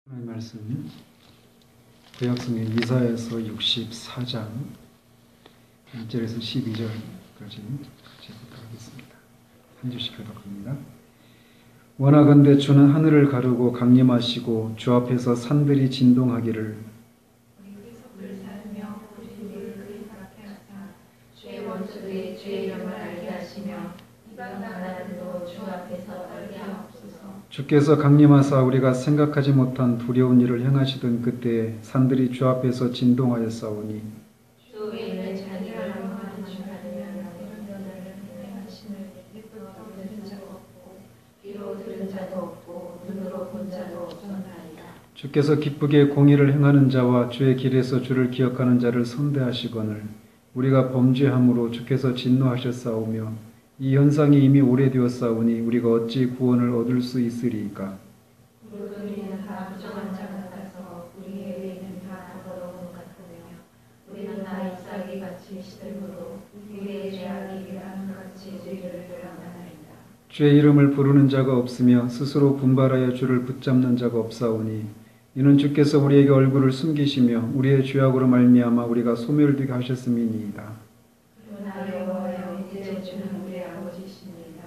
하나님 말씀 구약성경 이사야서 64장 1절에서 12절까지 같이 보도록하겠습니다. 한 절씩 교독합니다. 원하건대 주는 하늘을 가르고 강림하시고 주 앞에서 산들이 진동하기를 우리 섭을 사르며 우리 늘 그리 바라게 하사 주의 원수들의 주의 이름을 알게 하시며 이방 나라들도 주 앞에서 떨게 하옵소서. 주께서 강림하사 우리가 생각하지 못한 두려운 일을 행하시던 그때에 산들이 주 앞에서 진동하였사오니 주 외에는 자기를 영원한 줄 알으면 이런 변화를 행하심을 일부러 들은 자도 없고 귀로 들은 자도 없고 눈으로 본 자도 없었나이다. 주께서 기쁘게 공의를 행하는 자와 주의 길에서 주를 기억하는 자를 선대하시거늘 우리가 범죄함으로 주께서 진노하셨사오며 이 현상이 이미 오래되었사오니 우리가 어찌 구원을 얻을 수 있으리이까. 우리는 다 부정한 자 같아서 우리의 의는 다 더러운 것 같으며 우리는 다 잎사귀 같이 시들므로 우리의 죄악이 나무같이 죄를 범하나이다. 주의 이름을 부르는 자가 없으며 스스로 분발하여 주를 붙잡는 자가 없사오니 이는 주께서 우리에게 얼굴을 숨기시며 우리의 죄악으로 말미암아 우리가 소멸되게 하셨음이니이다. 그러나 여호와여 이제 주는 우리의 아버지시니이다.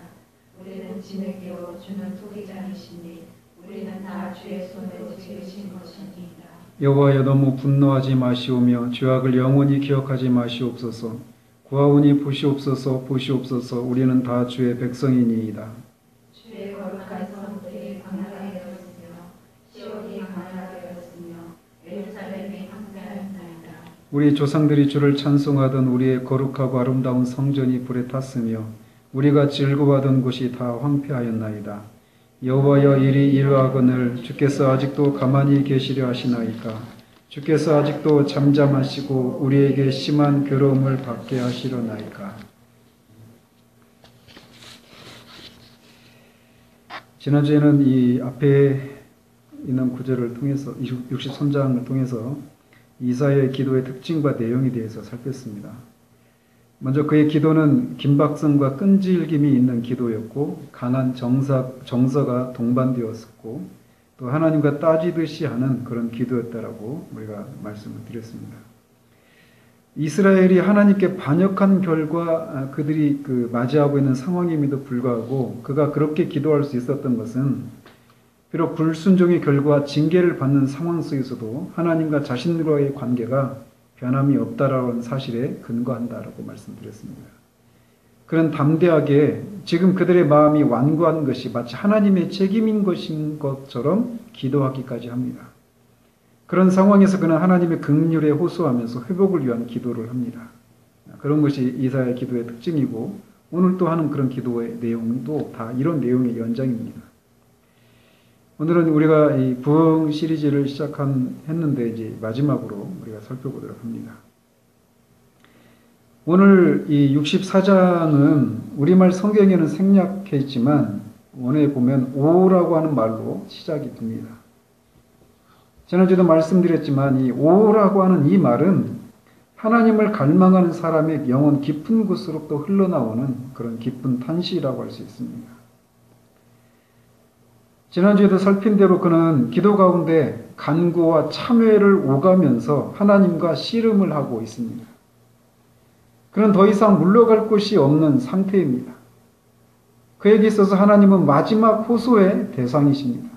우리는 진흙이요 주는 토기장이시니 우리는 다 주의 손에 지으신 것이니이다. 여호와여 너무 분노하지 마시오며 죄악을 영원히 기억하지 마시옵소서. 구하오니 보시옵소서 보시옵소서. 우리는 다 주의 백성이니이다. 주의 거룩한 성들이 강하게 되었으며 시온이 강하게 되었으며 예루살렘이 황폐하였나이다. 우리 조상들이 주를 찬송하던 우리의 거룩하고 아름다운 성전이 불에 탔으며 우리가 즐거워하던 곳이 다 황폐하였나이다. 여호와여 이리 이르하거늘 주께서 아직도 가만히 계시려 하시나이까. 주께서 아직도 잠잠하시고 우리에게 심한 괴로움을 받게 하시려나이까. 지난주에는 이 앞에 있는 구절을 통해서 63장을 통해서 이사야의 기도의 특징과 내용에 대해서 살폈습니다. 먼저 그의 기도는 긴박성과 끈질김이 있는 기도였고 강한 정서가 동반되었었고 또 하나님과 따지듯이 하는 그런 기도였다라고 우리가 말씀을 드렸습니다. 이스라엘이 하나님께 반역한 결과 그들이 맞이하고 있는 상황임에도 불구하고 그가 그렇게 기도할 수 있었던 것은 비록 불순종의 결과 징계를 받는 상황 속에서도 하나님과 자신과의 관계가 변함이 없다라는 사실에 근거한다라고 말씀드렸습니다. 그런 담대하게 지금 그들의 마음이 완고한 것이 마치 하나님의 책임인 것인 것처럼 기도하기까지 합니다. 그런 상황에서 그는 하나님의 긍휼에 호소하면서 회복을 위한 기도를 합니다. 그런 것이 이사야의 기도의 특징이고 오늘 또 하는 그런 기도의 내용도 다 이런 내용의 연장입니다. 오늘은 우리가 이 부흥 시리즈를 했는데 이제 마지막으로 우리가 살펴보도록 합니다. 오늘 이 64장은 우리말 성경에는 생략해 있지만 원어에 보면 오라고 하는 말로 시작이 됩니다. 지난주에도 말씀드렸지만 이 오라고 하는 이 말은 하나님을 갈망하는 사람의 영혼 깊은 곳으로부터 흘러나오는 그런 깊은 탄식이라고 할 수 있습니다. 지난주에도 살핀 대로 그는 기도 가운데 간구와 참회를 오가면서 하나님과 씨름을 하고 있습니다. 그는 더 이상 물러갈 곳이 없는 상태입니다. 그에게 있어서 하나님은 마지막 호소의 대상이십니다.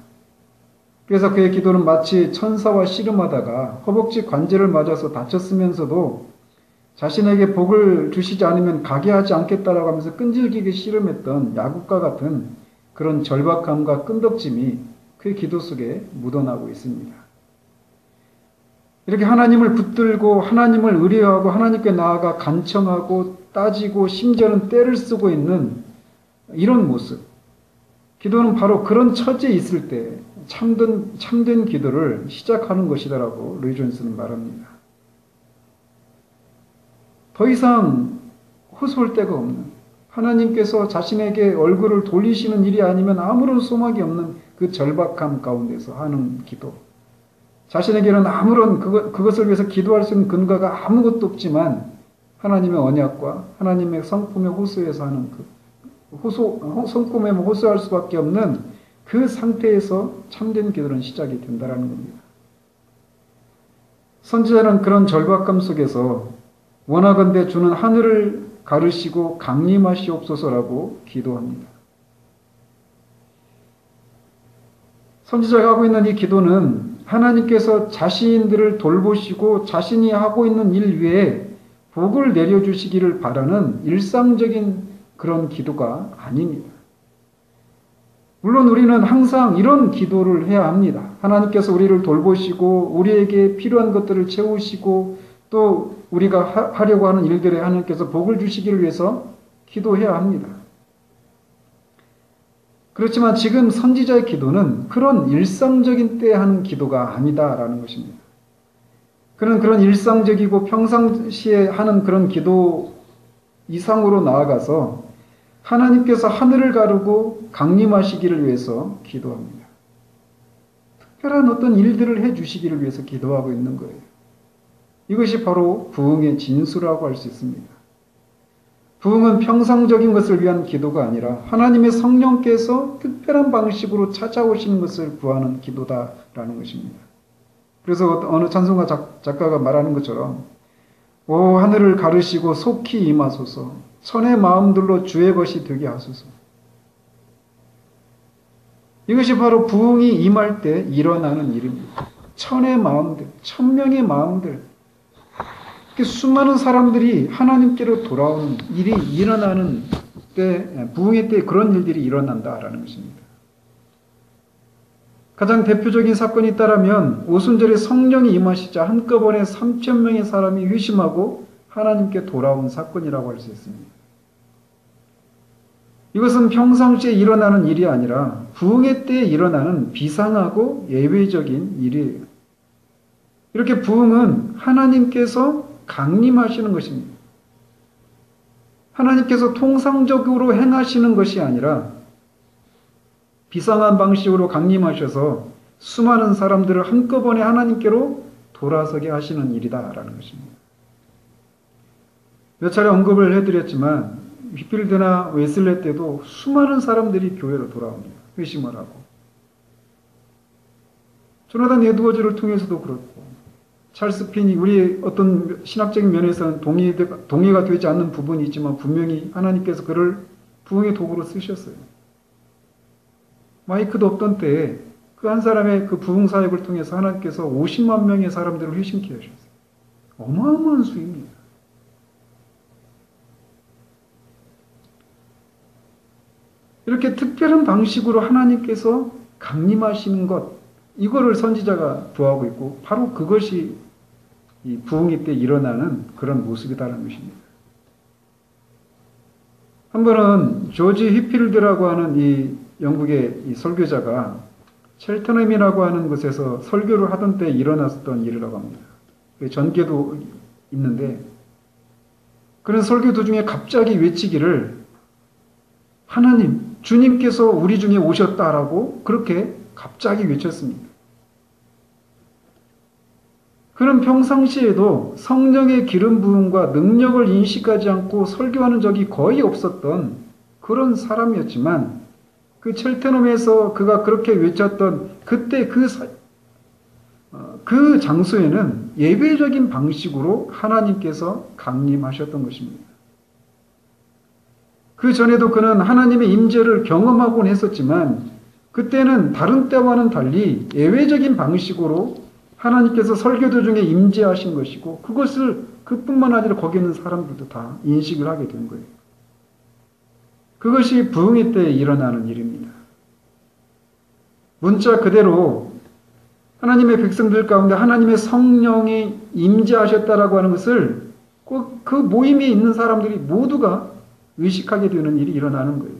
그래서 그의 기도는 마치 천사와 씨름하다가 허벅지 관절을 맞아서 다쳤으면서도 자신에게 복을 주시지 않으면 가게 하지 않겠다라고 하면서 끈질기게 씨름했던 야곱과 같은 그런 절박함과 끈덕짐이 그의 기도 속에 묻어나고 있습니다. 이렇게 하나님을 붙들고 하나님을 의뢰하고 하나님께 나아가 간청하고 따지고 심지어는 때를 쓰고 있는 이런 모습. 기도는 바로 그런 처지에 있을 때 참된 기도를 시작하는 것이다라고 루이 존스는 말합니다. 더 이상 호소할 데가 없는 하나님께서 자신에게 얼굴을 돌리시는 일이 아니면 아무런 소망이 없는 그 절박함 가운데서 하는 기도. 자신에게는 아무런 그것을 위해서 기도할 수 있는 근거가 아무것도 없지만 하나님의 언약과 하나님의 성품의 호소에서 하는 성품에 호소할 수밖에 없는 그 상태에서 참된 기도는 시작이 된다는 겁니다. 선지자는 그런 절박감 속에서 원하건대 주는 하늘을 가르시고 강림하시옵소서라고 기도합니다. 선지자가 하고 있는 이 기도는 하나님께서 자신들을 돌보시고 자신이 하고 있는 일 위에 복을 내려주시기를 바라는 일상적인 그런 기도가 아닙니다. 물론 우리는 항상 이런 기도를 해야 합니다. 하나님께서 우리를 돌보시고 우리에게 필요한 것들을 채우시고 또 우리가 하려고 하는 일들에 하나님께서 복을 주시기를 위해서 기도해야 합니다. 그렇지만 지금 선지자의 기도는 그런 일상적인 때 하는 기도가 아니다라는 것입니다. 그는 그런 일상적이고 평상시에 하는 그런 기도 이상으로 나아가서 하나님께서 하늘을 가르고 강림하시기를 위해서 기도합니다. 특별한 어떤 일들을 해주시기를 위해서 기도하고 있는 거예요. 이것이 바로 부흥의 진수라고 할 수 있습니다. 부흥은 평상적인 것을 위한 기도가 아니라 하나님의 성령께서 특별한 방식으로 찾아오시는 것을 구하는 기도다라는 것입니다. 그래서 어느 찬송가 작가가 말하는 것처럼 오 하늘을 가르시고 속히 임하소서 천의 마음들로 주의 것이 되게 하소서. 이것이 바로 부흥이 임할 때 일어나는 일입니다. 천의 마음들, 천명의 마음들, 수많은 사람들이 하나님께로 돌아오는 일이 일어나는 때, 부흥의 때 그런 일들이 일어난다라는 것입니다. 가장 대표적인 사건이 있다면 오순절에 성령이 임하시자 한꺼번에 3,000명의 사람이 회심하고 하나님께 돌아온 사건이라고 할 수 있습니다. 이것은 평상시에 일어나는 일이 아니라 부흥의 때에 일어나는 비상하고 예외적인 일이에요. 이렇게 부흥은 하나님께서 강림하시는 것입니다. 하나님께서 통상적으로 행하시는 것이 아니라 비상한 방식으로 강림하셔서 수많은 사람들을 한꺼번에 하나님께로 돌아서게 하시는 일이다라는 것입니다. 몇 차례 언급을 해드렸지만 휘필드나 웨슬레 때도 수많은 사람들이 교회로 돌아옵니다. 회심을 하고. 조나단 에드워즈를 통해서도 그렇고 찰스 핀이 우리 어떤 신학적인 면에서는 동의가 되지 않는 부분이 있지만 분명히 하나님께서 그를 부흥의 도구로 쓰셨어요. 마이크도 없던 때에 그 한 사람의 그 부흥 사역을 통해서 하나님께서 50만 명의 사람들을 회심케 하셨어요. 어마어마한 수입니다. 이렇게 특별한 방식으로 하나님께서 강림하시는 것, 이거를 선지자가 구하고 있고 바로 그것이 이 부흥의 때 일어나는 그런 모습이다라는 것입니다. 한 번은 조지 휘필드라고 하는 이 영국의 이 설교자가 첼터넘이라고 하는 곳에서 설교를 하던 때 일어났던 일이라고 합니다. 전개도 있는데 그런 설교 도중에 갑자기 외치기를 하나님, 주님께서 우리 중에 오셨다라고 그렇게 갑자기 외쳤습니다. 그는 평상시에도 성령의 기름 부음과 능력을 인식하지 않고 설교하는 적이 거의 없었던 그런 사람이었지만 그 첼테넘에서 그가 그렇게 외쳤던 그때 그 장소에는 예배적인 방식으로 하나님께서 강림하셨던 것입니다. 그 전에도 그는 하나님의 임재를 경험하곤 했었지만 그때는 다른 때와는 달리 예외적인 방식으로 하나님께서 설교 도중에 임재하신 것이고 그것을 그뿐만 아니라 거기 있는 사람들도 다 인식을 하게 된 거예요. 그것이 부흥의 때에 일어나는 일입니다. 문자 그대로 하나님의 백성들 가운데 하나님의 성령이 임재하셨다라고 하는 것을 꼭 그 모임에 있는 사람들이 모두가 의식하게 되는 일이 일어나는 거예요.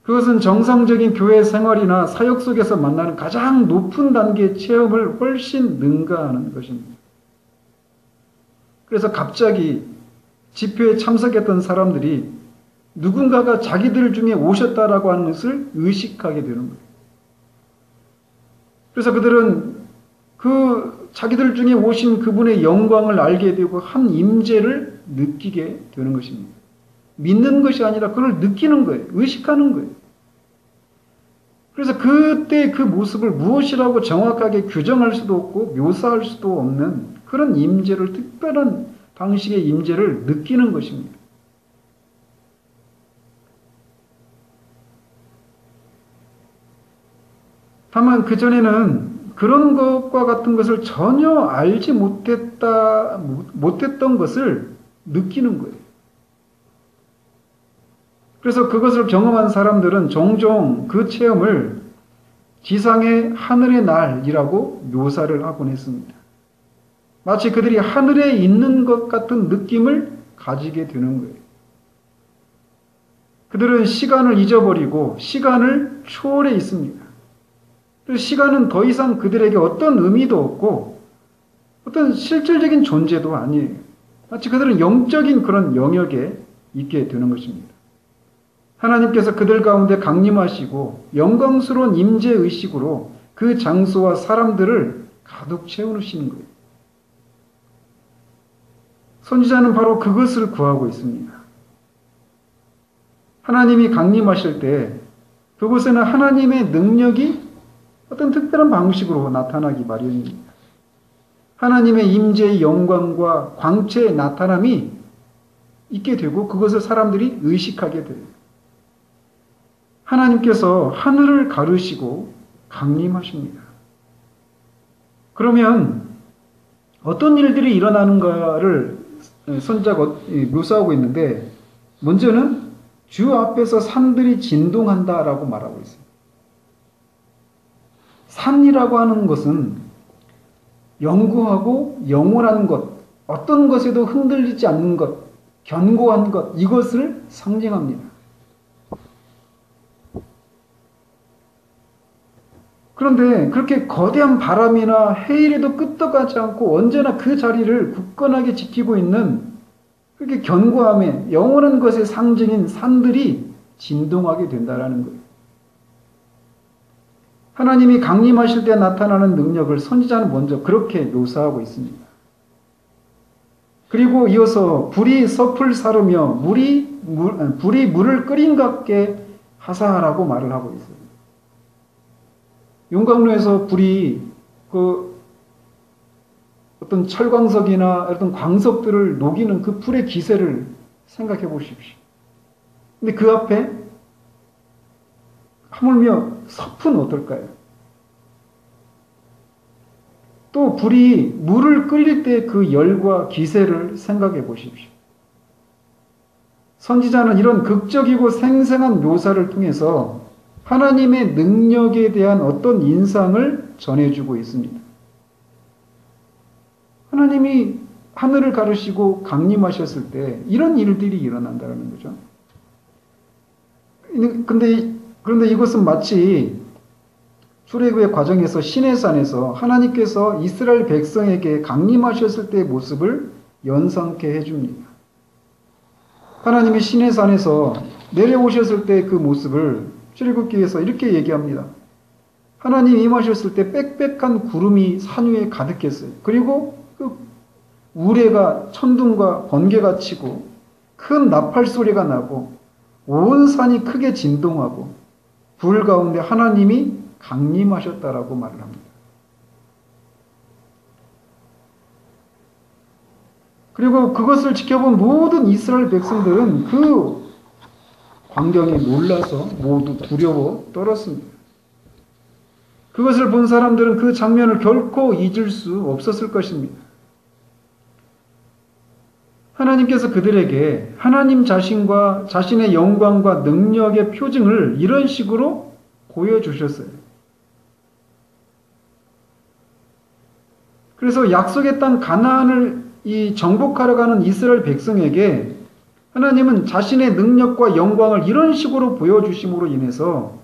그것은 정상적인 교회 생활이나 사역 속에서 만나는 가장 높은 단계의 체험을 훨씬 능가하는 것입니다. 그래서 갑자기 집회에 참석했던 사람들이 누군가가 자기들 중에 오셨다라고 하는 것을 의식하게 되는 거예요. 그래서 그들은 그 자기들 중에 오신 그분의 영광을 알게 되고 한 임재를 느끼게 되는 것입니다. 믿는 것이 아니라 그걸 느끼는 거예요. 의식하는 거예요. 그래서 그때 그 모습을 무엇이라고 정확하게 규정할 수도 없고 묘사할 수도 없는 그런 임재를, 특별한 방식의 임재를 느끼는 것입니다. 다만 그전에는 그런 것과 같은 것을 전혀 알지 못했던 것을 느끼는 거예요. 그래서 그것을 경험한 사람들은 종종 그 체험을 지상의 하늘의 날이라고 묘사를 하곤 했습니다. 마치 그들이 하늘에 있는 것 같은 느낌을 가지게 되는 거예요. 그들은 시간을 잊어버리고 시간을 초월해 있습니다. 시간은 더 이상 그들에게 어떤 의미도 없고 어떤 실질적인 존재도 아니에요. 마치 그들은 영적인 그런 영역에 있게 되는 것입니다. 하나님께서 그들 가운데 강림하시고 영광스러운 임재의식으로 그 장소와 사람들을 가득 채워놓으시는 거예요. 선지자는 바로 그것을 구하고 있습니다. 하나님이 강림하실 때 그곳에는 하나님의 능력이 어떤 특별한 방식으로 나타나기 마련입니다. 하나님의 임재의 영광과 광채의 나타남이 있게 되고 그것을 사람들이 의식하게 돼요. 하나님께서 하늘을 가르시고 강림하십니다. 그러면 어떤 일들이 일어나는가를 선지자가 묘사하고 있는데, 먼저는 주 앞에서 산들이 진동한다라고 말하고 있습니다. 산이라고 하는 것은 영구하고 영원한 것, 어떤 것에도 흔들리지 않는 것, 견고한 것, 이것을 상징합니다. 그런데 그렇게 거대한 바람이나 해일에도 끄떡하지 않고 언제나 그 자리를 굳건하게 지키고 있는 그렇게 견고함의 영원한 것의 상징인 산들이 진동하게 된다는 거예요. 하나님이 강림하실 때 나타나는 능력을 선지자는 먼저 그렇게 묘사하고 있습니다. 그리고 이어서 불이 섭을 사르며 불이 물을 끓인 같게 하사하라고 말을 하고 있어요. 용광로에서 불이 어떤 철광석이나 어떤 광석들을 녹이는 그 불의 기세를 생각해 보십시오. 근데 그 앞에 하물며 섭은 어떨까요? 또 불이 물을 끓일 때 그 열과 기세를 생각해 보십시오. 선지자는 이런 극적이고 생생한 묘사를 통해서 하나님의 능력에 대한 어떤 인상을 전해주고 있습니다. 하나님이 하늘을 가르시고 강림하셨을 때 이런 일들이 일어난다는 거죠. 그런데 이것은 마치 출애굽의 과정에서 시내산에서 하나님께서 이스라엘 백성에게 강림하셨을 때의 모습을 연상케 해줍니다. 하나님이 시내산에서 내려오셨을 때 그 모습을 출애굽기에서 이렇게 얘기합니다. 하나님 임하셨을 때 빽빽한 구름이 산 위에 가득했어요. 그리고 그 우레가 천둥과 번개가 치고 큰 나팔 소리가 나고 온 산이 크게 진동하고 불 가운데 하나님이 강림하셨다라고 말을 합니다. 그리고 그것을 지켜본 모든 이스라엘 백성들은 그 광경에 놀라서 모두 두려워 떨었습니다. 그것을 본 사람들은 그 장면을 결코 잊을 수 없었을 것입니다. 하나님께서 그들에게 하나님 자신과 자신의 영광과 능력의 표징을 이런 식으로 보여주셨어요. 그래서 약속의 땅 가나안을 정복하러 가는 이스라엘 백성에게 하나님은 자신의 능력과 영광을 이런 식으로 보여주심으로 인해서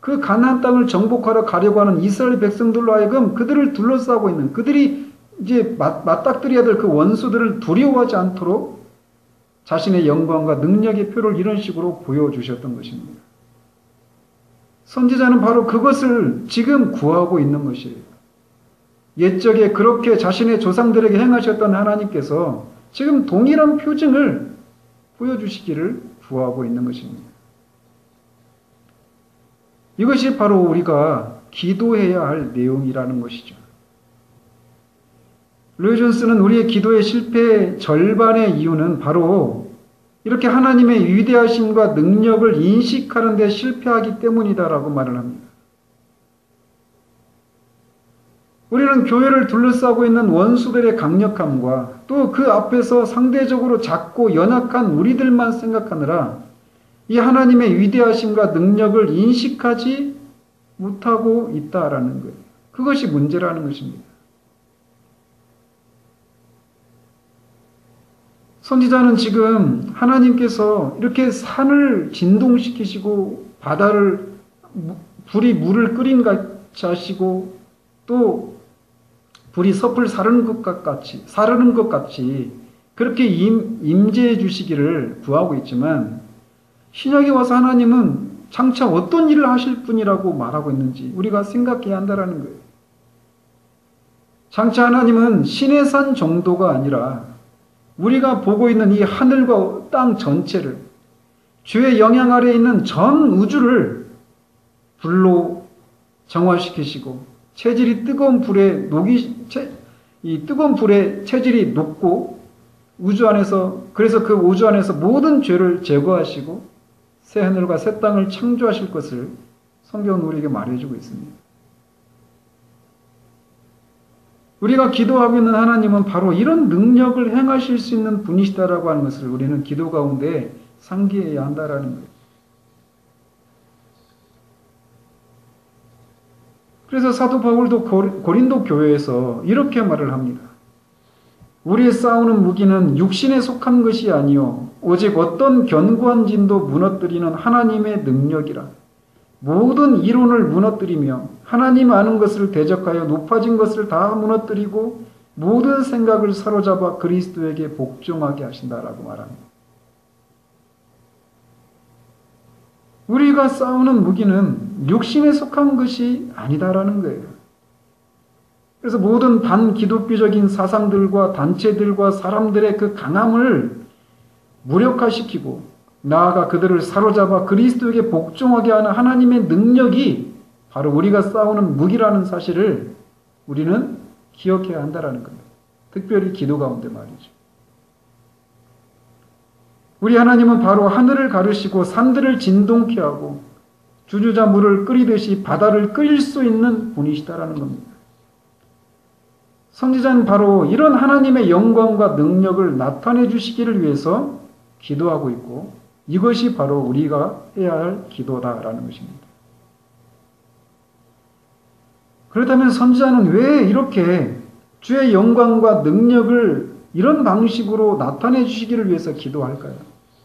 그 가나안 땅을 정복하러 가려고 하는 이스라엘 백성들로 하여금 그들을 둘러싸고 있는 그들이 이제 맞닥뜨려야 될 그 원수들을 두려워하지 않도록 자신의 영광과 능력의 표를 이런 식으로 보여주셨던 것입니다. 선지자는 바로 그것을 지금 구하고 있는 것이에요. 옛적에 그렇게 자신의 조상들에게 행하셨던 하나님께서 지금 동일한 표징을 보여주시기를 구하고 있는 것입니다. 이것이 바로 우리가 기도해야 할 내용이라는 것이죠. 로이 존스는 우리의 기도의 실패의 절반의 이유는 바로 이렇게 하나님의 위대하심과 능력을 인식하는 데 실패하기 때문이다라고 말을 합니다. 우리는 교회를 둘러싸고 있는 원수들의 강력함과 또 그 앞에서 상대적으로 작고 연약한 우리들만 생각하느라 이 하나님의 위대하심과 능력을 인식하지 못하고 있다라는 거예요. 그것이 문제라는 것입니다. 선지자는 지금 하나님께서 이렇게 산을 진동시키시고 바다를 불이 물을 끓인 같이 하시고 또 불이 섭을 사르는 것 같이 그렇게 임재해 주시기를 구하고 있지만 신약에 와서 하나님은 장차 어떤 일을 하실 분이라고 말하고 있는지 우리가 생각해야 한다는 거예요. 장차 하나님은 신의 산 정도가 아니라 우리가 보고 있는 이 하늘과 땅 전체를 주의 영향 아래에 있는 전 우주를 불로 정화시키시고 체질이 뜨거운 불에 이 뜨거운 불에 체질이 녹고 우주 안에서 그래서 그 우주 안에서 모든 죄를 제거하시고 새 하늘과 새 땅을 창조하실 것을 성경은 우리에게 말해주고 있습니다. 우리가 기도하고 있는 하나님은 바로 이런 능력을 행하실 수 있는 분이시다라고 하는 것을 우리는 기도 가운데 상기해야 한다라는 거예요. 그래서 사도 바울도 고린도 교회에서 이렇게 말을 합니다. 우리의 싸우는 무기는 육신에 속한 것이 아니요 오직 어떤 견고한 진도 무너뜨리는 하나님의 능력이라. 모든 이론을 무너뜨리며 하나님 아는 것을 대적하여 높아진 것을 다 무너뜨리고 모든 생각을 사로잡아 그리스도에게 복종하게 하신다라고 말합니다. 우리가 싸우는 무기는 육신에 속한 것이 아니다라는 거예요. 그래서 모든 반기독교적인 사상들과 단체들과 사람들의 그 강함을 무력화시키고 나아가 그들을 사로잡아 그리스도에게 복종하게 하는 하나님의 능력이 바로 우리가 싸우는 무기라는 사실을 우리는 기억해야 한다는 겁니다. 특별히 기도 가운데 말이죠. 우리 하나님은 바로 하늘을 가르시고 산들을 진동케 하고 주주자 물을 끓이듯이 바다를 끓일 수 있는 분이시다라는 겁니다. 선지자는 바로 이런 하나님의 영광과 능력을 나타내 주시기를 위해서 기도하고 있고 이것이 바로 우리가 해야 할 기도다라는 것입니다. 그렇다면 선지자는 왜 이렇게 주의 영광과 능력을 이런 방식으로 나타내 주시기를 위해서 기도할까요?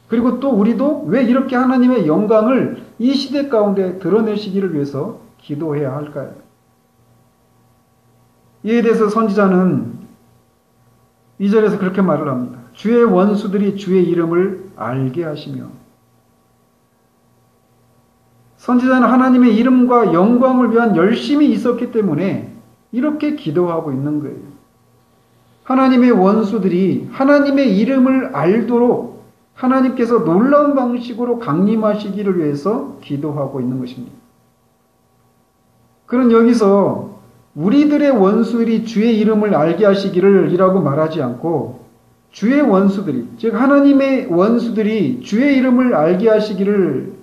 그리고 또 우리도 왜 이렇게 하나님의 영광을 이 시대 가운데 드러내시기를 위해서 기도해야 할까요? 이에 대해서 선지자는 2절에서 그렇게 말을 합니다. 주의 원수들이 주의 이름을 알게 하시며 선지자는 하나님의 이름과 영광을 위한 열심이 있었기 때문에 이렇게 기도하고 있는 거예요. 하나님의 원수들이 하나님의 이름을 알도록 하나님께서 놀라운 방식으로 강림하시기를 위해서 기도하고 있는 것입니다. 그는 여기서 우리들의 원수들이 주의 이름을 알게 하시기를 이라고 말하지 않고 주의 원수들이, 즉 하나님의 원수들이 주의 이름을 알게 하시기를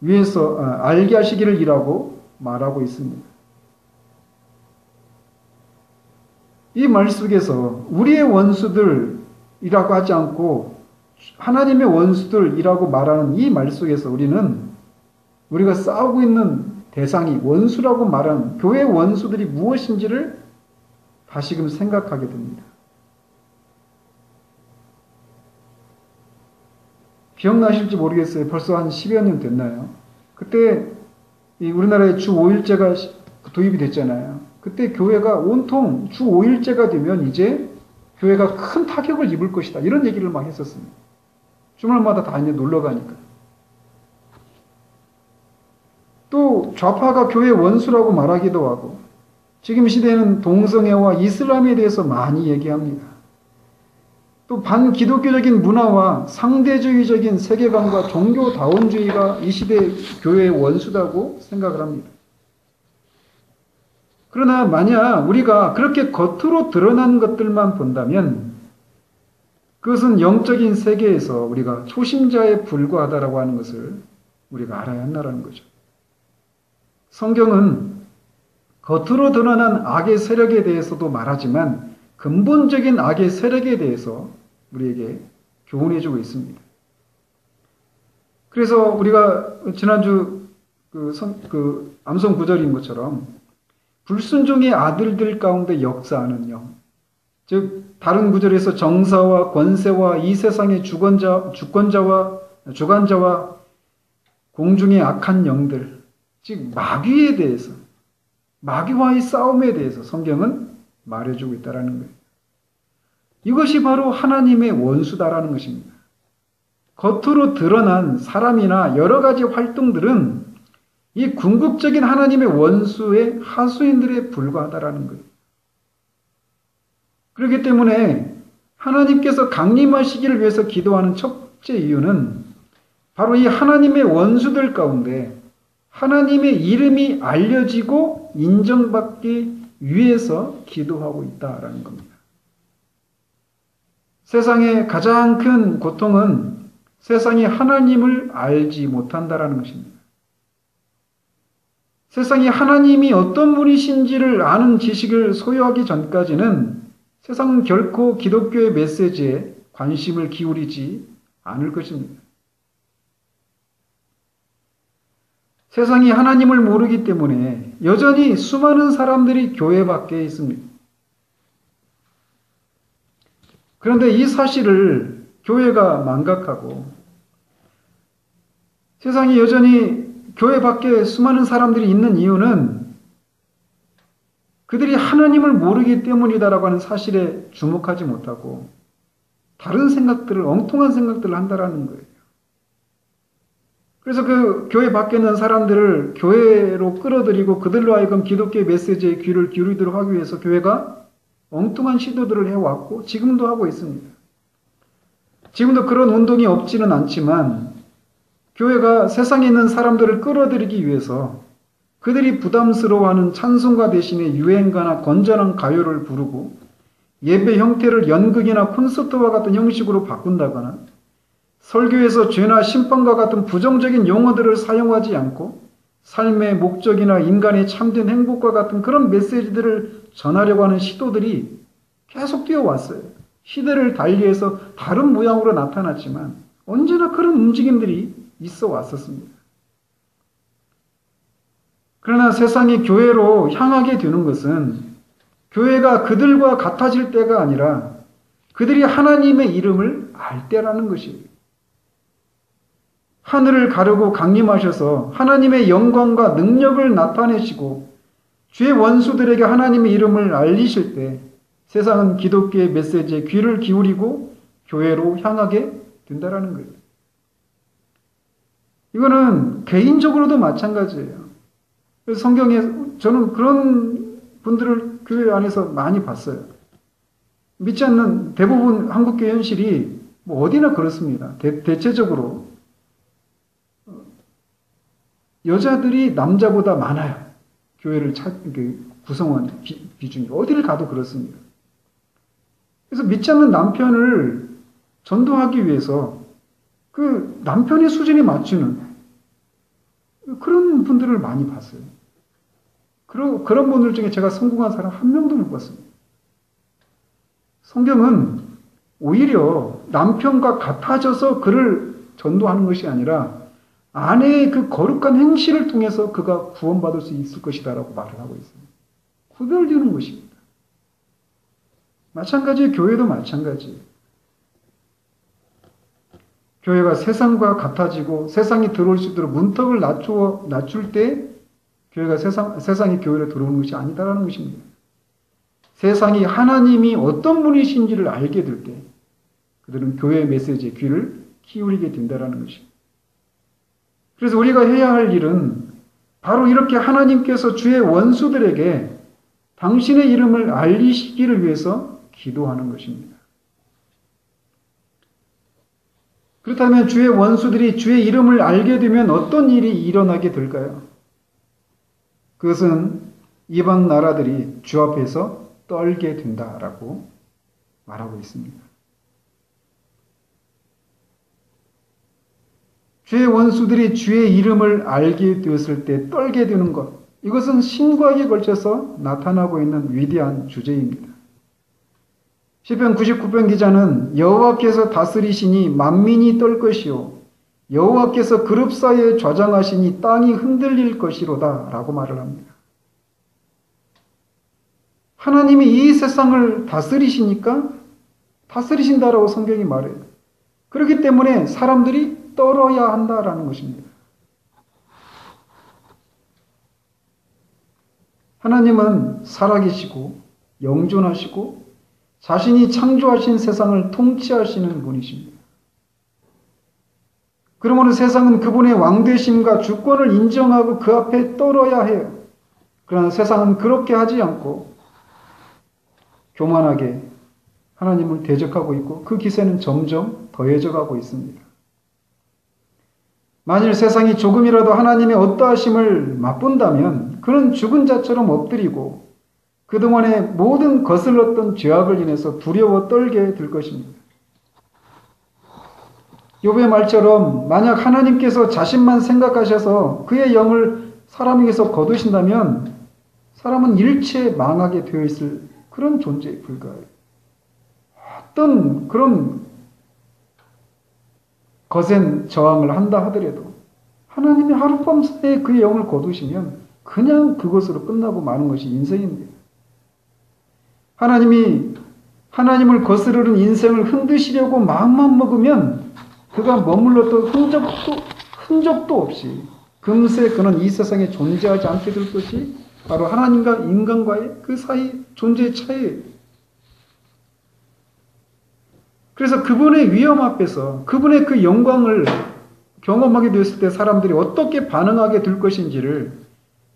위해서 알게 하시기를 이라고 말하고 있습니다. 이 말 속에서 우리의 원수들이라고 하지 않고 하나님의 원수들이라고 말하는 이 말 속에서 우리가 싸우고 있는 대상이 원수라고 말하는 교회의 원수들이 무엇인지를 다시금 생각하게 됩니다. 기억나실지 모르겠어요. 벌써 한 10여 년 됐나요? 그때 우리나라에 주 5일제가 도입이 됐잖아요. 그때 교회가 온통 주 5일제가 되면 이제 교회가 큰 타격을 입을 것이다. 이런 얘기를 막 했었습니다. 주말마다 다 이제 놀러 가니까. 또 좌파가 교회 원수라고 말하기도 하고 지금 시대에는 동성애와 이슬람에 대해서 많이 얘기합니다. 또 반기독교적인 문화와 상대주의적인 세계관과 종교다원주의가 이 시대 교회의 원수다고 생각을 합니다. 그러나 만약 우리가 그렇게 겉으로 드러난 것들만 본다면 그것은 영적인 세계에서 우리가 초심자에 불과하다라고 하는 것을 우리가 알아야 한다는 거죠. 성경은 겉으로 드러난 악의 세력에 대해서도 말하지만 근본적인 악의 세력에 대해서 우리에게 교훈해주고 있습니다. 그래서 우리가 지난주 암송 구절인 것처럼 불순종의 아들들 가운데 역사하는 영, 즉 다른 구절에서 정사와 권세와 이 세상의 주권자와 공중의 악한 영들, 즉 마귀에 대해서, 마귀와의 싸움에 대해서 성경은 말해주고 있다는 거예요. 이것이 바로 하나님의 원수다라는 것입니다. 겉으로 드러난 사람이나 여러 가지 활동들은 이 궁극적인 하나님의 원수의 하수인들에 불과하다라는 거예요. 그렇기 때문에 하나님께서 강림하시기를 위해서 기도하는 첫째 이유는 바로 이 하나님의 원수들 가운데 하나님의 이름이 알려지고 인정받기 위해서 기도하고 있다라는 겁니다. 세상의 가장 큰 고통은 세상이 하나님을 알지 못한다라는 것입니다. 세상이 하나님이 어떤 분이신지를 아는 지식을 소유하기 전까지는 세상은 결코 기독교의 메시지에 관심을 기울이지 않을 것입니다. 세상이 하나님을 모르기 때문에 여전히 수많은 사람들이 교회 밖에 있습니다. 그런데 이 사실을 교회가 망각하고 세상이 여전히 교회 밖에 수많은 사람들이 있는 이유는 그들이 하나님을 모르기 때문이다라고 하는 사실에 주목하지 못하고 다른 생각들을, 엉뚱한 생각들을 한다라는 거예요. 그래서 그 교회 밖에 있는 사람들을 교회로 끌어들이고 그들로 하여금 기독교의 메시지에 귀를 기울이도록 하기 위해서 교회가 엉뚱한 시도들을 해왔고 지금도 하고 있습니다. 지금도 그런 운동이 없지는 않지만 교회가 세상에 있는 사람들을 끌어들이기 위해서 그들이 부담스러워하는 찬송가 대신에 유행가나 건전한 가요를 부르고 예배 형태를 연극이나 콘서트와 같은 형식으로 바꾼다거나 설교에서 죄나 심판과 같은 부정적인 용어들을 사용하지 않고 삶의 목적이나 인간의 참된 행복과 같은 그런 메시지들을 전하려고 하는 시도들이 계속 뛰어왔어요. 시대를 달리해서 다른 모양으로 나타났지만 언제나 그런 움직임들이 있어 왔었습니다. 그러나 세상이 교회로 향하게 되는 것은 교회가 그들과 같아질 때가 아니라 그들이 하나님의 이름을 알 때라는 것이에요. 하늘을 가르고 강림하셔서 하나님의 영광과 능력을 나타내시고 주의 원수들에게 하나님의 이름을 알리실 때 세상은 기독교의 메시지에 귀를 기울이고 교회로 향하게 된다는 거예요. 이거는 개인적으로도 마찬가지예요. 그래서 성경에 저는 그런 분들을 교회 안에서 많이 봤어요. 믿지 않는 대부분 한국교회 현실이 뭐 어디나 그렇습니다. 대체적으로 여자들이 남자보다 많아요. 교회를 구성원 비중이 어디를 가도 그렇습니다. 그래서 믿지 않는 남편을 전도하기 위해서 그 남편의 수준에 맞추는 그런 분들을 많이 봤어요. 그런 분들 중에 제가 성공한 사람 한 명도 못 봤습니다. 성경은 오히려 남편과 같아져서 그를 전도하는 것이 아니라 아내의 그 거룩한 행실을 통해서 그가 구원받을 수 있을 것이다라고 말을 하고 있습니다. 구별되는 것입니다. 마찬가지 교회도 마찬가지예요. 교회가 세상과 같아지고 세상이 들어올 수 있도록 문턱을 낮출 때 교회가 세상이 교회로 들어오는 것이 아니다라는 것입니다. 세상이 하나님이 어떤 분이신지를 알게 될 때 그들은 교회의 메시지에 귀를 기울이게 된다라는 것입니다. 그래서 우리가 해야 할 일은 바로 이렇게 하나님께서 주의 원수들에게 당신의 이름을 알리시기를 위해서 기도하는 것입니다. 그렇다면 주의 원수들이 주의 이름을 알게 되면 어떤 일이 일어나게 될까요? 그것은 이방 나라들이 주 앞에서 떨게 된다라고 말하고 있습니다. 주의 원수들이 주의 이름을 알게 되었을 때 떨게 되는 것, 이것은 신구약에 걸쳐서 나타나고 있는 위대한 주제입니다. 시편 99편 기자는 여호와께서 다스리시니 만민이 떨 것이요 여호와께서 그룹 사이에 좌장하시니 땅이 흔들릴 것이로다 라고 말을 합니다. 하나님이 이 세상을 다스리시니까 다스리신다라고 성경이 말해요. 그렇기 때문에 사람들이 떨어야 한다라는 것입니다. 하나님은 살아계시고 영존하시고 자신이 창조하신 세상을 통치하시는 분이십니다. 그러므로 세상은 그분의 왕되심과 주권을 인정하고 그 앞에 떨어야 해요. 그러나 세상은 그렇게 하지 않고 교만하게 하나님을 대적하고 있고 그 기세는 점점 더해져 가고 있습니다. 만일 세상이 조금이라도 하나님의 어떠하심을 맛본다면 그는 죽은 자처럼 엎드리고 그동안의 모든 거슬렀던 죄악을 인해서 두려워 떨게 될 것입니다. 욥의 말처럼 만약 하나님께서 자신만 생각하셔서 그의 영을 사람에게서 거두신다면 사람은 일체 망하게 되어 있을 그런 존재에 불과해요. 어떤 그런 거센 저항을 한다 하더라도 하나님이 하룻밤 사이에 그의 영을 거두시면 그냥 그것으로 끝나고 마는 것이 인생입니다. 하나님이 하나님을 거스르는 인생을 흔드시려고 마음만 먹으면 그가 머물렀던 흔적도 없이 금세 그는 이 세상에 존재하지 않게 될 것이 바로 하나님과 인간과의 그 사이 존재의 차이예요. 그래서 그분의 위엄 앞에서 그분의 그 영광을 경험하게 되었을 때 사람들이 어떻게 반응하게 될 것인지를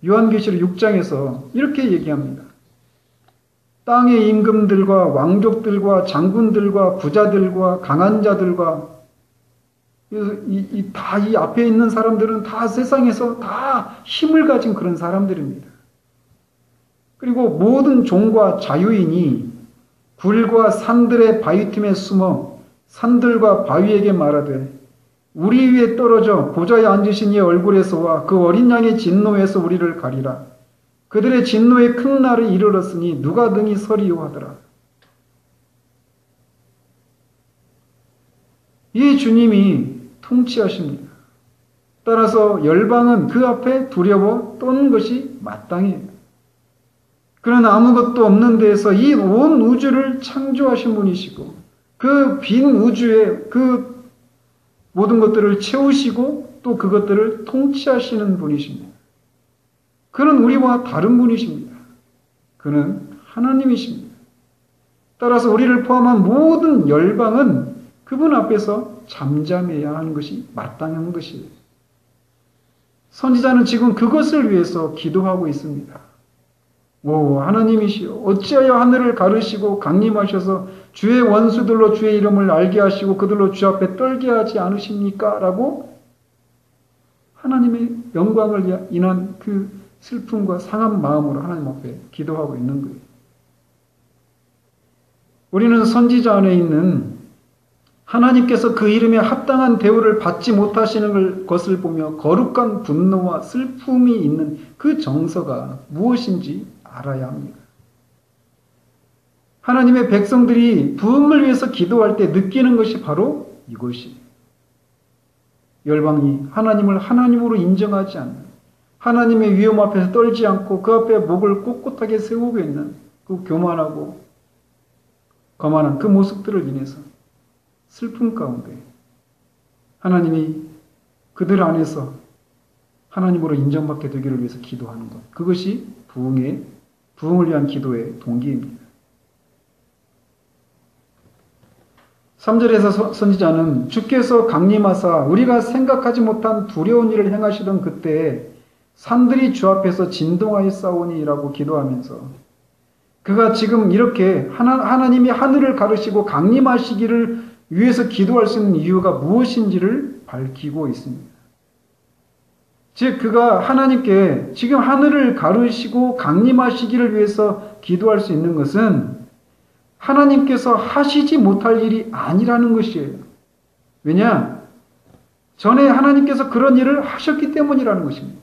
요한계시록 6장에서 이렇게 얘기합니다. 땅의 임금들과 왕족들과 장군들과 부자들과 강한 자들과 이 앞에 있는 사람들은 다 세상에서 다 힘을 가진 그런 사람들입니다. 그리고 모든 종과 자유인이 굴과 산들의 바위 틈에 숨어 산들과 바위에게 말하되 우리 위에 떨어져 보좌에 앉으신 이의 얼굴에서와 그 어린 양의 진노에서 우리를 가리라. 그들의 진노의 큰 날이 이르렀으니 누가 능히 서리요 하더라. 이 주님이 통치하십니다. 따라서 열방은 그 앞에 두려워 떠는 것이 마땅해요. 그는 아무것도 없는 데에서 이 온 우주를 창조하신 분이시고 그 빈 우주에 그 모든 것들을 채우시고 또 그것들을 통치하시는 분이십니다. 그는 우리와 다른 분이십니다. 그는 하나님이십니다. 따라서 우리를 포함한 모든 열방은 그분 앞에서 잠잠해야 하는 것이 마땅한 것이에요. 선지자는 지금 그것을 위해서 기도하고 있습니다. 오 하나님이시여 어찌하여 하늘을 가르시고 강림하셔서 주의 원수들로 주의 이름을 알게 하시고 그들로 주 앞에 떨게 하지 않으십니까? 라고 하나님의 영광을 인한 그 슬픔과 상한 마음으로 하나님 앞에 기도하고 있는 거예요. 우리는 선지자 안에 있는 하나님께서 그 이름에 합당한 대우를 받지 못하시는 것을 보며 거룩한 분노와 슬픔이 있는 그 정서가 무엇인지 알아야 합니다. 하나님의 백성들이 부흥을 위해서 기도할 때 느끼는 것이 바로 이것이에요. 열방이 하나님을 하나님으로 인정하지 않는 하나님의 위엄 앞에서 떨지 않고 그 앞에 목을 꼿꼿하게 세우고 있는 그 교만하고 거만한 그 모습들을 인해서 슬픔 가운데 하나님이 그들 안에서 하나님으로 인정받게 되기를 위해서 기도하는 것. 그것이 부흥을 위한 기도의 동기입니다. 3절에서 선지자는 주께서 강림하사 우리가 생각하지 못한 두려운 일을 행하시던 그때에 산들이 주 앞에서 진동하여 싸우니라고 기도하면서 그가 지금 이렇게 하나님이 하늘을 가르시고 강림하시기를 위에서 기도할 수 있는 이유가 무엇인지를 밝히고 있습니다. 즉 그가 하나님께 지금 하늘을 가르시고 강림하시기를 위해서 기도할 수 있는 것은 하나님께서 하시지 못할 일이 아니라는 것이에요. 왜냐? 전에 하나님께서 그런 일을 하셨기 때문이라는 것입니다.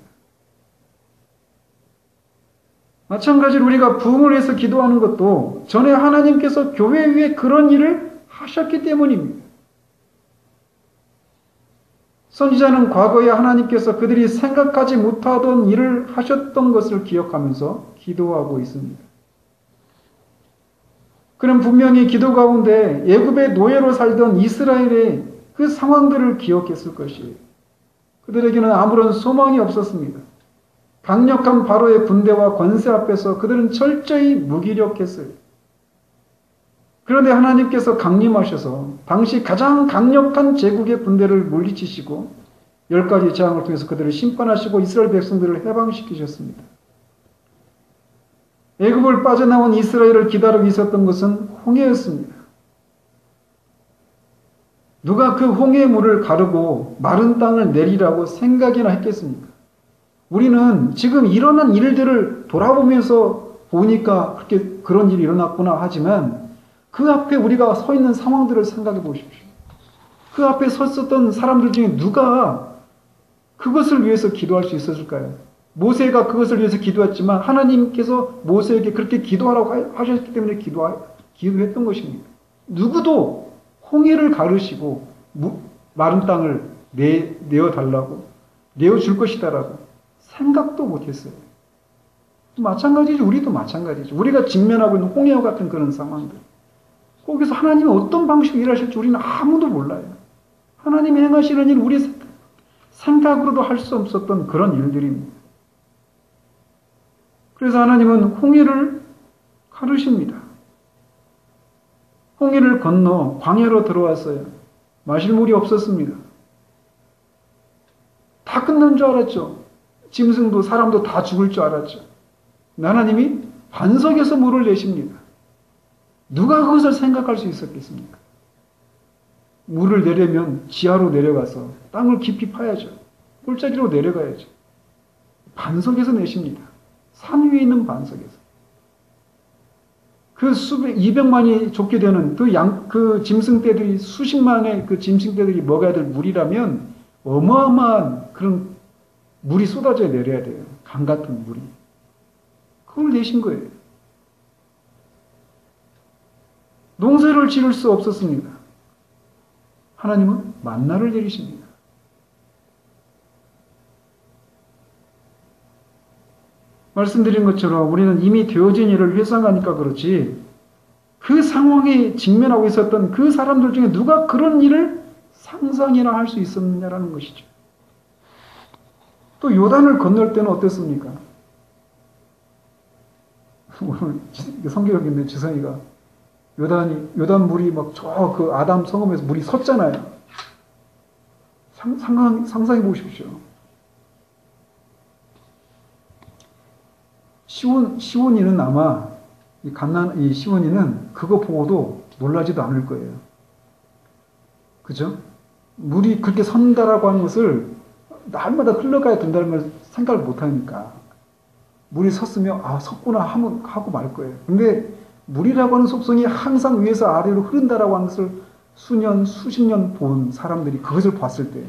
마찬가지로 우리가 부흥을 위해서 기도하는 것도 전에 하나님께서 교회 위에 그런 일을 하셨기 때문입니다. 선지자는 과거에 하나님께서 그들이 생각하지 못하던 일을 하셨던 것을 기억하면서 기도하고 있습니다. 그는 분명히 기도 가운데 애굽의 노예로 살던 이스라엘의 그 상황들을 기억했을 것이에요. 그들에게는 아무런 소망이 없었습니다. 강력한 바로의 군대와 권세 앞에서 그들은 철저히 무기력했어요. 그런데 하나님께서 강림하셔서 당시 가장 강력한 제국의 군대를 물리치시고 10가지 재앙을 통해서 그들을 심판하시고 이스라엘 백성들을 해방시키셨습니다. 애굽을 빠져나온 이스라엘을 기다리고 있었던 것은 홍해였습니다. 누가 그 홍해의 물을 가르고 마른 땅을 내리라고 생각이나 했겠습니까? 우리는 지금 일어난 일들을 돌아보면서 보니까 그렇게 그런 일이 일어났구나 하지만 그 앞에 우리가 서 있는 상황들을 생각해 보십시오. 그 앞에 섰었던 사람들 중에 누가 그것을 위해서 기도할 수 있었을까요? 모세가 그것을 위해서 기도했지만 하나님께서 모세에게 그렇게 기도하라고 하셨기 때문에 기도했던 것입니다. 누구도 홍해를 가르시고 마른 땅을 내어달라고 내어줄 것이다라고 생각도 못했어요. 마찬가지죠. 우리도 마찬가지죠. 우리가 직면하고 있는 홍해와 같은 그런 상황들. 거기서 하나님이 어떤 방식으로 일하실지 우리는 아무도 몰라요. 하나님이 행하시는 일 우리 생각으로도 할 수 없었던 그런 일들입니다. 그래서 하나님은 홍해를 가르십니다. 홍해를 건너 광야로 들어왔어요. 마실 물이 없었습니다. 다 끝난 줄 알았죠. 짐승도 사람도 다 죽을 줄 알았죠. 하나님이 반석에서 물을 내십니다. 누가 그것을 생각할 수 있었겠습니까? 물을 내려면 지하로 내려가서 땅을 깊이 파야죠. 꼴짜기로 내려가야죠. 반석에서 내십니다. 산 위에 있는 반석에서. 그 200만이 족게 되는 그 짐승떼들이 수십만의 그 짐승떼들이 먹어야 될 물이라면 어마어마한 그런 물이 쏟아져 내려야 돼요. 강 같은 물이. 그걸 내신 거예요. 농사를 지을 수 없었습니다. 하나님은 만나를 내리십니다. 말씀드린 것처럼 우리는 이미 되어진 일을 회상하니까 그렇지 그 상황에 직면하고 있었던 그 사람들 중에 누가 그런 일을 상상이나 할 수 있었느냐라는 것이죠. 또 요단을 건널 때는 어땠습니까? 오늘 성경에 있는 지성이가 요단 물이 막 저 그 아담 성읍에서 물이 섰잖아요. 상상해 보십시오. 시온이는 아마 이 시온이는 그거 보고도 놀라지도 않을 거예요. 그죠? 물이 그렇게 선다라고 하는 것을 날마다 흘러가야 된다는 걸 생각을 못 하니까 물이 섰으면 섰구나 하고 말 거예요. 근데 물이라고 하는 속성이 항상 위에서 아래로 흐른다라고 하는 것을 수년, 수십 년 본 사람들이 그것을 봤을 때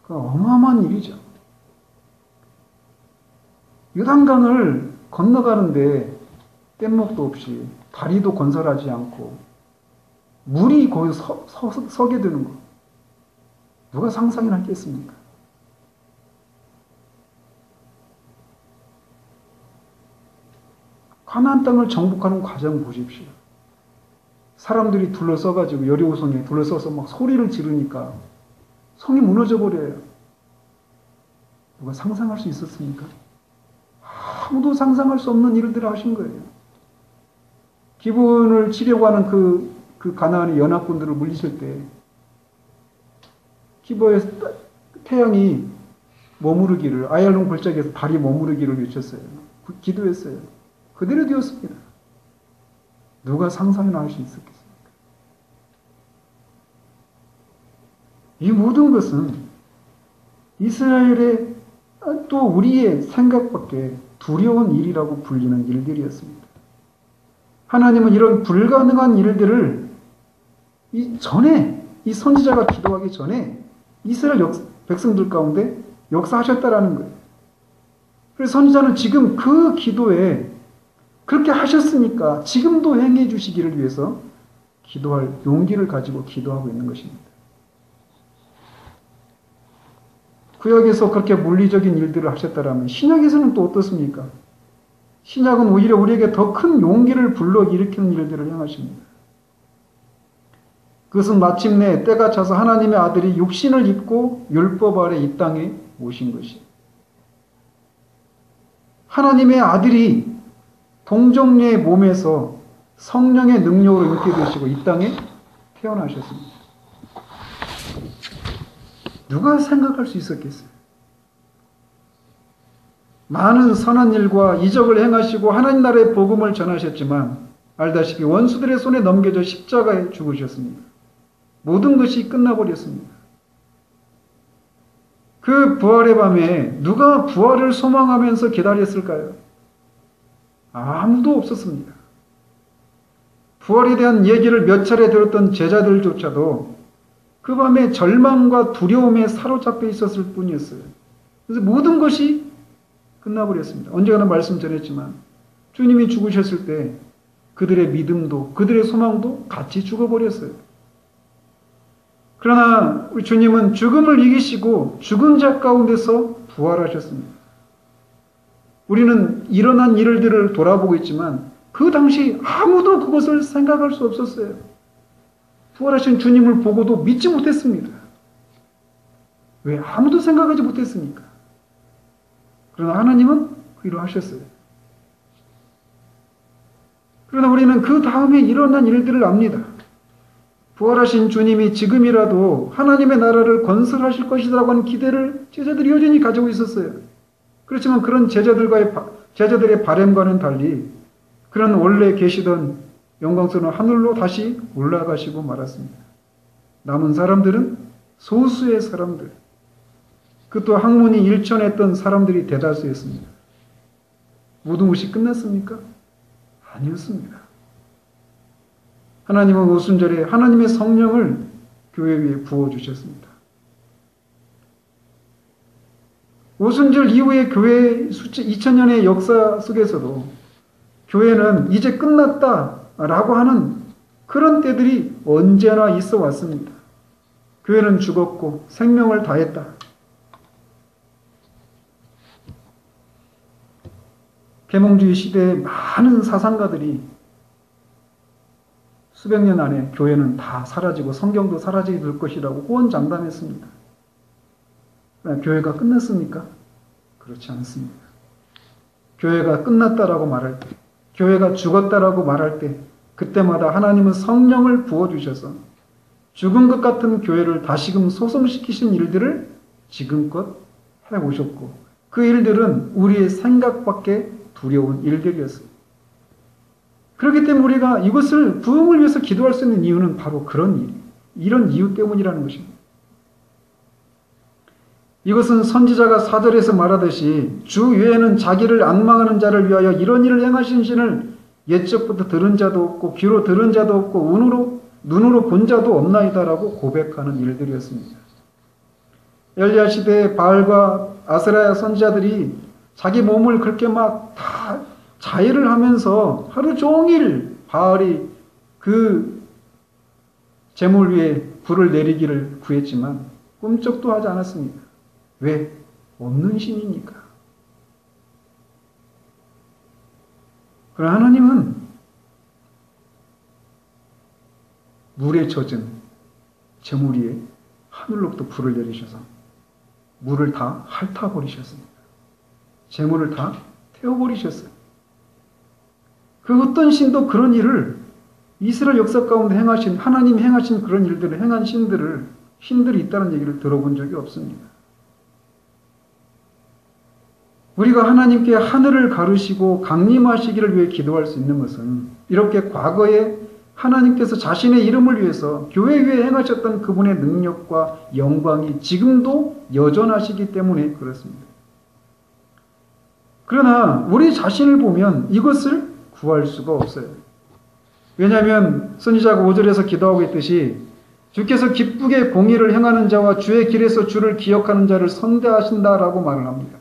그건 어마어마한 일이죠. 요단강을 건너가는데 뗏목도 없이 다리도 건설하지 않고 물이 거기서 서게 되는 거 누가 상상이나 했겠습니까? 가나안 땅을 정복하는 과정 보십시오. 사람들이 둘러서가지고 여리고성에 둘러서서 막 소리를 지르니까 성이 무너져 버려요. 누가 상상할 수 있었습니까? 아무도 상상할 수 없는 일들을 하신 거예요. 기분을 치려고 하는 그 가나안의 연합군들을 물리칠 때 기브에 태양이 머무르기를 아얄론 골짜기에서 달이 머무르기를 외쳤어요. 기도했어요. 그대로 되었습니다. 누가 상상이나 할 수 있었겠습니까? 이 모든 것은 이스라엘의 또 우리의 생각밖에 두려운 일이라고 불리는 일들이었습니다. 하나님은 이런 불가능한 일들을 이 선지자가 기도하기 전에 이스라엘 백성들 가운데 역사하셨다라는 거예요. 그래서 선지자는 지금 그 기도에 그렇게 하셨으니까 지금도 행해 주시기를 위해서 기도할 용기를 가지고 기도하고 있는 것입니다. 구약에서 그렇게 물리적인 일들을 하셨다라면 신약에서는 또 어떻습니까? 신약은 오히려 우리에게 더 큰 용기를 불러일으키는 일들을 행하십니다. 그것은 마침내 때가 차서 하나님의 아들이 육신을 입고 율법 아래 이 땅에 오신 것이에요. 하나님의 아들이 동정녀의 몸에서 성령의 능력으로 있게 되시고 이 땅에 태어나셨습니다. 누가 생각할 수 있었겠어요? 많은 선한 일과 이적을 행하시고 하나님 나라의 복음을 전하셨지만 알다시피 원수들의 손에 넘겨져 십자가에 죽으셨습니다. 모든 것이 끝나버렸습니다. 그 부활의 밤에 누가 부활을 소망하면서 기다렸을까요? 아무도 없었습니다. 부활에 대한 얘기를 몇 차례 들었던 제자들조차도 그 밤에 절망과 두려움에 사로잡혀 있었을 뿐이었어요. 그래서 모든 것이 끝나버렸습니다. 언제나 말씀 전했지만 주님이 죽으셨을 때 그들의 믿음도 그들의 소망도 같이 죽어버렸어요. 그러나 우리 주님은 죽음을 이기시고 죽은 자 가운데서 부활하셨습니다. 우리는 일어난 일들을 돌아보고 있지만 그 당시 아무도 그것을 생각할 수 없었어요. 부활하신 주님을 보고도 믿지 못했습니다. 왜? 아무도 생각하지 못했으니까. 그러나 하나님은 그 일을 하셨어요. 그러나 우리는 그 다음에 일어난 일들을 압니다. 부활하신 주님이 지금이라도 하나님의 나라를 건설하실 것이라고 하는 기대를 제자들이 여전히 가지고 있었어요. 그렇지만 그런 제자들의 바람과는 달리 그런 원래 계시던 영광스러운 하늘로 다시 올라가시고 말았습니다. 남은 사람들은 소수의 사람들, 그것도 학문이 일천했던 사람들이 대다수였습니다. 모든 것이 끝났습니까? 아니었습니다. 하나님은 오순절에 하나님의 성령을 교회 위에 부어주셨습니다. 오순절 이후의 교회 2000년의 역사 속에서도 교회는 이제 끝났다라고 하는 그런 때들이 언제나 있어 왔습니다. 교회는 죽었고 생명을 다했다. 계몽주의 시대의 많은 사상가들이 수백 년 안에 교회는 다 사라지고 성경도 사라지게 될 것이라고 호언장담했습니다. 교회가 끝났습니까? 그렇지 않습니다. 교회가 끝났다라고 말할 때, 교회가 죽었다라고 말할 때 그때마다 하나님은 성령을 부어주셔서 죽은 것 같은 교회를 다시금 소성시키신 일들을 지금껏 해오셨고 그 일들은 우리의 생각밖에 두려운 일들이었습니다. 그렇기 때문에 우리가 이것을 부흥을 위해서 기도할 수 있는 이유는 바로 이런 이유 때문이라는 것입니다. 이것은 선지자가 4절에서 말하듯이 주 외에는 자기를 앙망하는 자를 위하여 이런 일을 행하신 신을 옛적부터 들은 자도 없고 귀로 들은 자도 없고 눈으로 본 자도 없나이다라고 고백하는 일들이었습니다. 엘리야 시대의 바알과 아스라야 선지자들이 자기 몸을 그렇게 막 다 자해를 하면서 하루 종일 바알이 그 제물 위에 불을 내리기를 구했지만 꿈쩍도 하지 않았습니다. 왜? 없는 신이니까. 그러나 하나님은 물에 젖은 제물 위에 하늘로부터 불을 내리셔서 물을 다 핥아버리셨습니다. 제물을 다 태워버리셨어요. 그 어떤 신도 그런 일을 이스라엘 역사 가운데 하나님 행하신 그런 일들을 행한 신들이 있다는 얘기를 들어본 적이 없습니다. 우리가 하나님께 하늘을 가르시고 강림하시기를 위해 기도할 수 있는 것은 이렇게 과거에 하나님께서 자신의 이름을 위해서 교회 위에 행하셨던 그분의 능력과 영광이 지금도 여전하시기 때문에 그렇습니다. 그러나 우리 자신을 보면 이것을 구할 수가 없어요. 왜냐하면 선지자가 5절에서 기도하고 있듯이 주께서 기쁘게 공의를 행하는 자와 주의 길에서 주를 기억하는 자를 선대하신다라고 말을 합니다.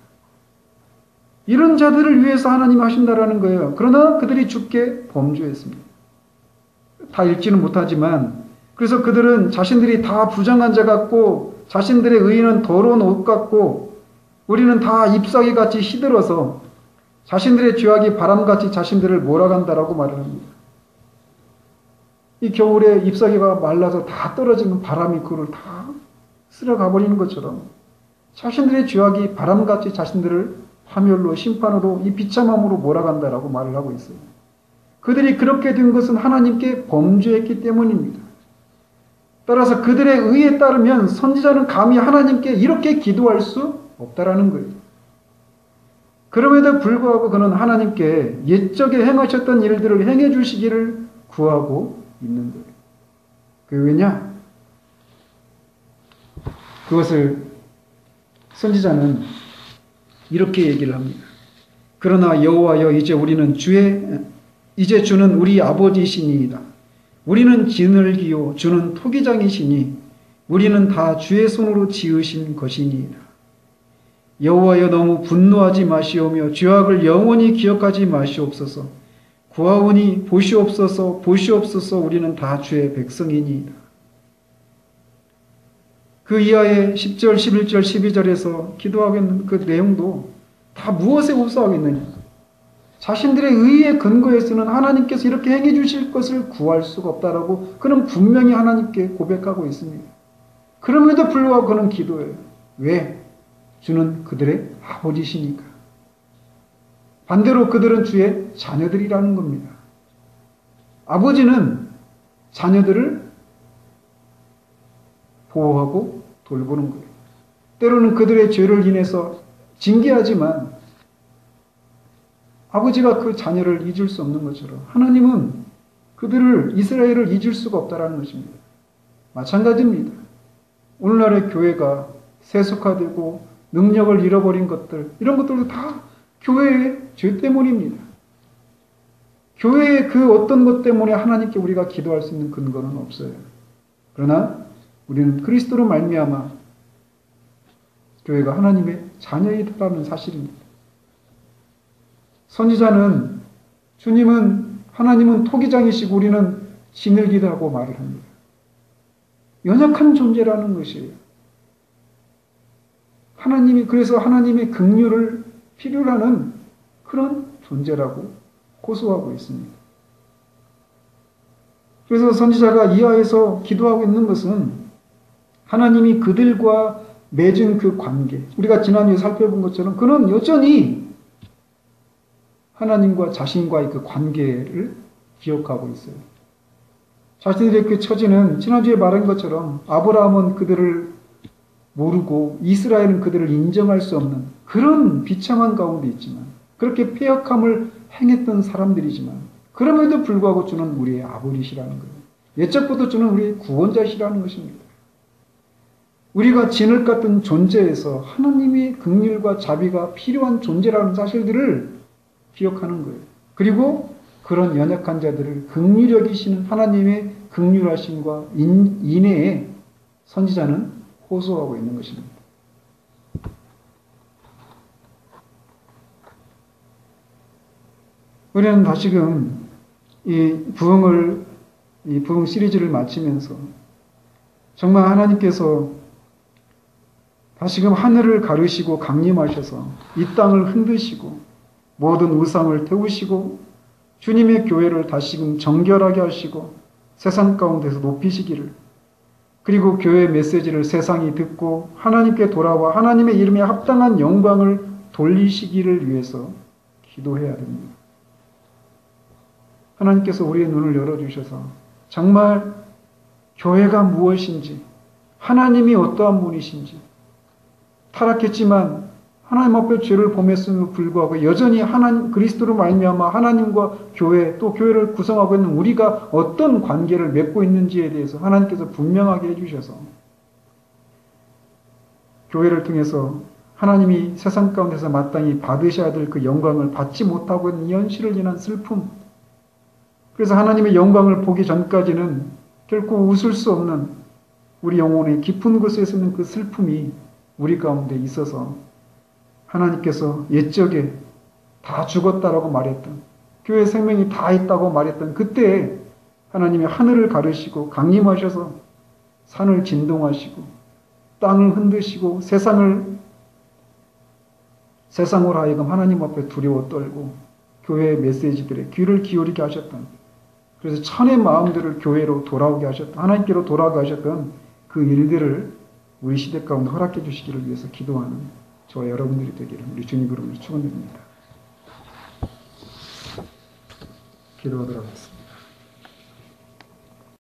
이런 자들을 위해서 하나님이 하신다라는 거예요. 그러나 그들이 주께 범죄했습니다. 다 읽지는 못하지만 그래서 그들은 자신들이 다 부정한 자 같고 자신들의 의는 더러운 옷 같고 우리는 다 잎사귀 같이 시들어서 자신들의 죄악이 바람같이 자신들을 몰아간다라고 말을 합니다. 이 겨울에 잎사귀가 말라서 다 떨어지면 바람이 그걸 다 쓸어가 버리는 것처럼 자신들의 죄악이 바람같이 자신들을 파멸로 심판으로 이 비참함으로 몰아간다라고 말을 하고 있어요. 그들이 그렇게 된 것은 하나님께 범죄했기 때문입니다. 따라서 그들의 의에 따르면 선지자는 감히 하나님께 이렇게 기도할 수 없다라는 거예요. 그럼에도 불구하고 그는 하나님께 옛적에 행하셨던 일들을 행해 주시기를 구하고 있는 거예요. 그게 왜냐? 그것을 선지자는 이렇게 얘기를 합니다. 그러나 여호와여 이제 주는 우리 아버지시니이다. 우리는 진흙이요 주는 토기장이시니 우리는 다 주의 손으로 지으신 것이니이다. 여호와여 너무 분노하지 마시오며 죄악을 영원히 기억하지 마시옵소서. 구하오니 보시옵소서 보시옵소서. 우리는 다 주의 백성이니이다. 그 이하의 10절 11절 12절에서 기도하고 있는 그 내용도 다 무엇에 흡수하겠느냐. 자신들의 의의 근거에서는 하나님께서 이렇게 행해 주실 것을 구할 수가 없다라고 그는 분명히 하나님께 고백하고 있습니다. 그럼에도 불구하고 그는 기도해요. 왜? 주는 그들의 아버지시니까. 반대로 그들은 주의 자녀들이라는 겁니다. 아버지는 자녀들을 보호하고 돌보는 거예요. 때로는 그들의 죄를 인해서 징계하지만 아버지가 그 자녀를 잊을 수 없는 것처럼 하나님은 그들을 이스라엘을 잊을 수가 없다는 것입니다. 마찬가지입니다. 오늘날의 교회가 세속화되고 능력을 잃어버린 것들 이런 것들도 다 교회의 죄 때문입니다. 교회의 그 어떤 것 때문에 하나님께 우리가 기도할 수 있는 근거는 없어요. 그러나 우리는 그리스도로 말미암아 교회가 하나님의 자녀이라는 사실입니다. 선지자는 하나님은 토기장이시고 우리는 진흙이라고 말을 합니다. 연약한 존재라는 것이에요. 그래서 하나님의 긍휼을 필요로 하는 그런 존재라고 호소하고 있습니다. 그래서 선지자가 이하에서 기도하고 있는 것은 하나님이 그들과 맺은 그 관계, 우리가 지난주에 살펴본 것처럼 그는 여전히 하나님과 자신과의 그 관계를 기억하고 있어요. 자신들의 그 처지는 지난주에 말한 것처럼 아브라함은 그들을 모르고 이스라엘은 그들을 인정할 수 없는 그런 비참한 가운데 있지만 그렇게 패역함을 행했던 사람들이지만 그럼에도 불구하고 주는 우리의 아버지시라는 거예요. 옛적부터 주는 우리의 구원자시라는 것입니다. 우리가 진흙 같은 존재에서 하나님의 긍휼과 자비가 필요한 존재라는 사실들을 기억하는 거예요. 그리고 그런 연약한 자들을 긍휼히 여기시는 하나님의 긍휼하심과 인애에 선지자는 호소하고 있는 것입니다. 우리는 다시금 이 부흥 시리즈를 마치면서 정말 하나님께서 다시금 하늘을 가르시고 강림하셔서 이 땅을 흔드시고 모든 우상을 태우시고 주님의 교회를 다시금 정결하게 하시고 세상 가운데서 높이시기를, 그리고 교회의 메시지를 세상이 듣고 하나님께 돌아와 하나님의 이름에 합당한 영광을 돌리시기를 위해서 기도해야 됩니다. 하나님께서 우리의 눈을 열어주셔서 정말 교회가 무엇인지, 하나님이 어떠한 분이신지, 타락했지만 하나님 앞에 죄를 범했음에도 불구하고 여전히 하나님 그리스도로 말미암아 하나님과 교회 또 교회를 구성하고 있는 우리가 어떤 관계를 맺고 있는지에 대해서 하나님께서 분명하게 해주셔서 교회를 통해서 하나님이 세상 가운데서 마땅히 받으셔야 될 그 영광을 받지 못하고 있는 이 현실을 인한 슬픔, 그래서 하나님의 영광을 보기 전까지는 결코 웃을 수 없는 우리 영혼의 깊은 곳에 있는 그 슬픔이 우리 가운데 있어서 하나님께서 옛적에 다 죽었다라고 말했던, 교회 생명이 다 있다고 말했던 그때 하나님이 하늘을 가르시고 강림하셔서 산을 진동하시고 땅을 흔드시고 세상으로 하여금 하나님 앞에 두려워 떨고 교회의 메시지들에 귀를 기울이게 하셨던, 그래서 천의 마음들을 교회로 돌아오게 하셨던, 하나님께로 돌아오게 하셨던 그 일들을 우리 시대 가운데 허락해 주시기를 위해서 기도하는 저와 여러분들이 되기를 우리 주님 이름으로 축원드립니다. 기도하도록 하겠습니다.